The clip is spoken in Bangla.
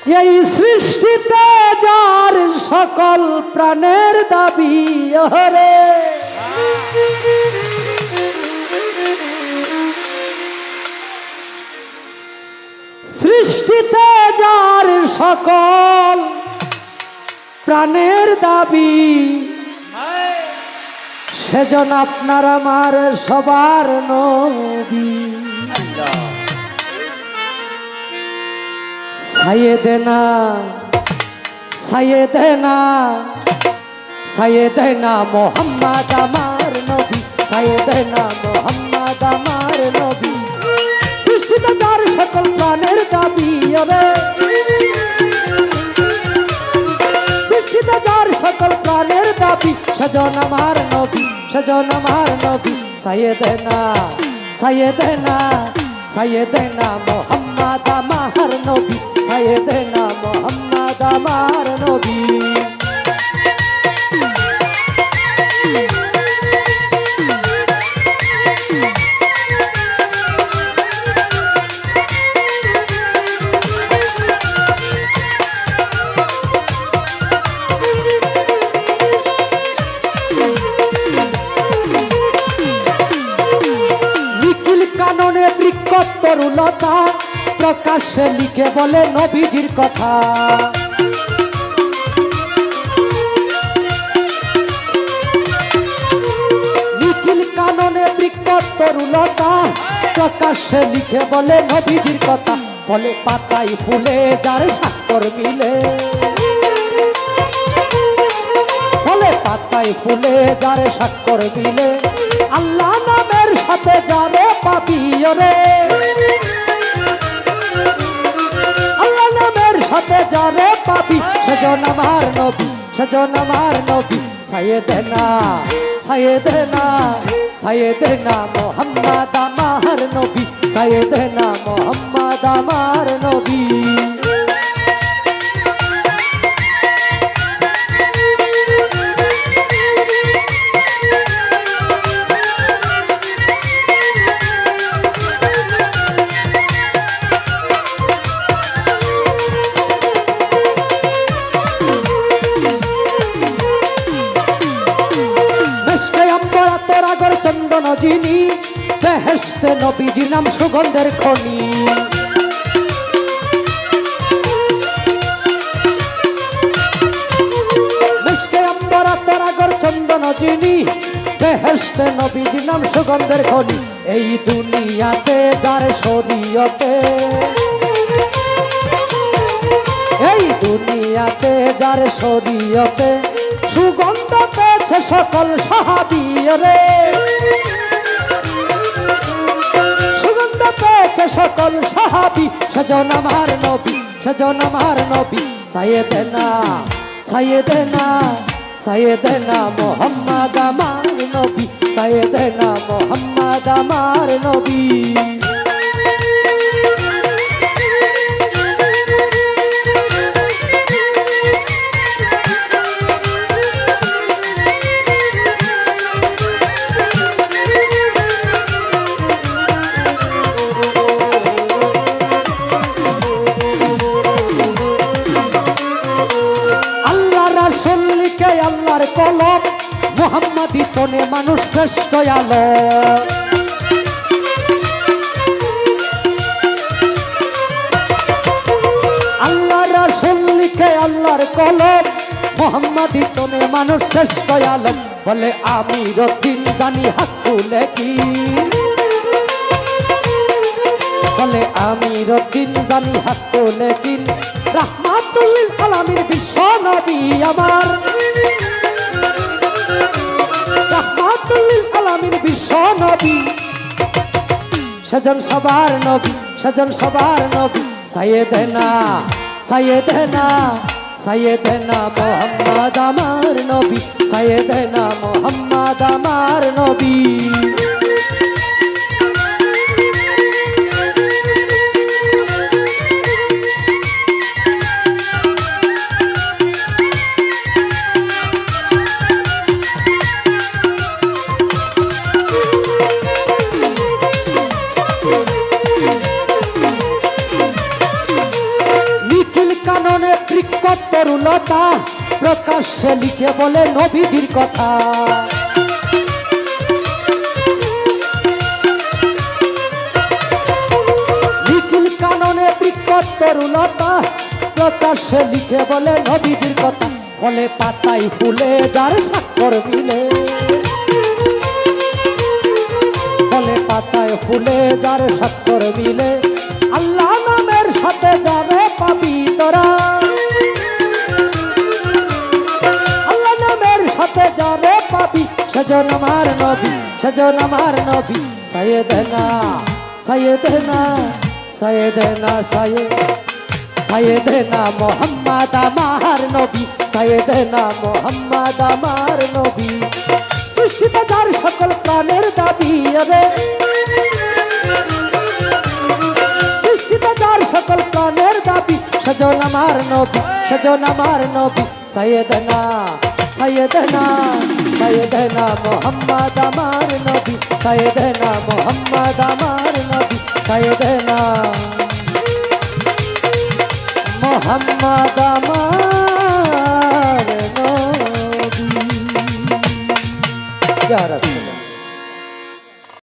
এই সৃষ্টিতে যার সকল প্রাণের দাবি ওরে সৃষ্টিতে যার সকল প্রাণের দাবি সেজন আপনার আমার সবার নবী সাইয়েদেনা সাইয়েদেনা সাইয়েদেনা মোহাম্মদ আমার নবী সাইয়েদেনা মোহাম্মদ আমার নবী সৃষ্টিতে যার সকল প্রাণের দাবি ওরে সৃষ্টিতে যার সকল প্রাণের দাবি সেজন আমার নবী সেজন আমার নবী সাইয়েদেনা সাইয়েদেনা সাইয়েদেনা মোহাম্মদ আমার নবী সাইয়েদেনা মোহাম্মদ আমার নবী তরুণতা প্রকাশ্যে লিখে বলে নবীজির কথা নিখিল কাননে বিকট তরুণতা প্রকাশ্যে লিখে বলে নবীজির কথা বলে পাতায় ফুলে যার স্বাক্ষর মিলে বলে পাতায় ফুলে যার স্বাক্ষর মিলে আল্লাহ নামের সাথে যারে পাবি রে আল্লাহ নামের সাথে যারে পাবি সেজন আমার নবী সেজন আমার নবী সাইয়েদেনা সাইয়েদেনা সাইয়েদেনা মোহাম্মদ আমার নবী সাইয়েদেনা মোহাম্মদ আমার নবী চন্দন যিনি বেহেশতে নবীজির নাম সুগন্ধের খনি মিশকে আম্বরা তরাগর চন্দন যিনি বেহেশতে নবীজির নাম সুগন্ধের খনি এই দুনিয়াতে যার শরীয়তে এই দুনিয়াতে যার শরীয়তে সুগন্ধ পেয়েছে সকল সাহাবী রে সুগন্ধ পেয়েছে সকল সাহাবী সেজন আমার নবী সেজন আমার নবী সাইয়েদেনা সাইয়েদেনা সাইয়েদেনা মোহাম্মদ আমার নবী সাইয়েদেনা মোহাম্মদ আমার নবী আল্লাহর কলম মুহাম্মাদি তনে মানুষ শ্রেষ্ঠ আলো আল্লাহ রাসূল লিখে আল্লাহর কলম মুহাম্মাদি তনে মানুষ শ্রেষ্ঠ আলো বলে আমি রতিন জানি হাকুলে কি বলে আমি রতিন জানি হাকুলে কি রাহমাতুল লিল আলামিন বিশ্ব নবী আমার রাহমাতুল লিল আলামিন বিশ্ব নবী সেজন সবার নবী সেজন সবার নবী সাইয়েদেনা সাইয়েদেনা সাইয়েদেনা মোহাম্মদ আমার নবী সাইয়েদেনা মোহাম্মদ আমার নবী তরুলতা প্রকাশ্যে লিখে বলে নবীজির কথা। নিখিল কাননে বৃক্ষ তরুলতা প্রকাশ্যে লিখে বলে নবীজির কথা। ফলে পাতায় ফুলে যার স্বাক্ষর মিলে, ফলে পাতায় ফুলে যার স্বাক্ষর মিলে, আল্লাহ নামের সাথে যাবে পাবি তোরা, আল্লাহ নামের সাথে যাবে পাবি। সেজন আমার নবী, সেজন আমার নবী, সাইয়েদনা সাইয়েদনা সাইয়েদনা সাইয়েদনা মোহাম্মদ আমার নবী, সাইয়েদনা মোহাম্মদ আমার নবী। সৃষ্টিতে যার সকল প্রাণের দাবি রে, সৃষ্টিতে যার সকল প্রাণের দাবি, সেজন আমার নবী, সেজন আমার নবী, সাইয়েদনা সাইয়েদনা সাইয়েদনা মোহাম্মদ আমার নবী, সাইয়েদনা মোহাম্মদ আমার নবী, সাইয়েদনা মোহাম্মদ আমার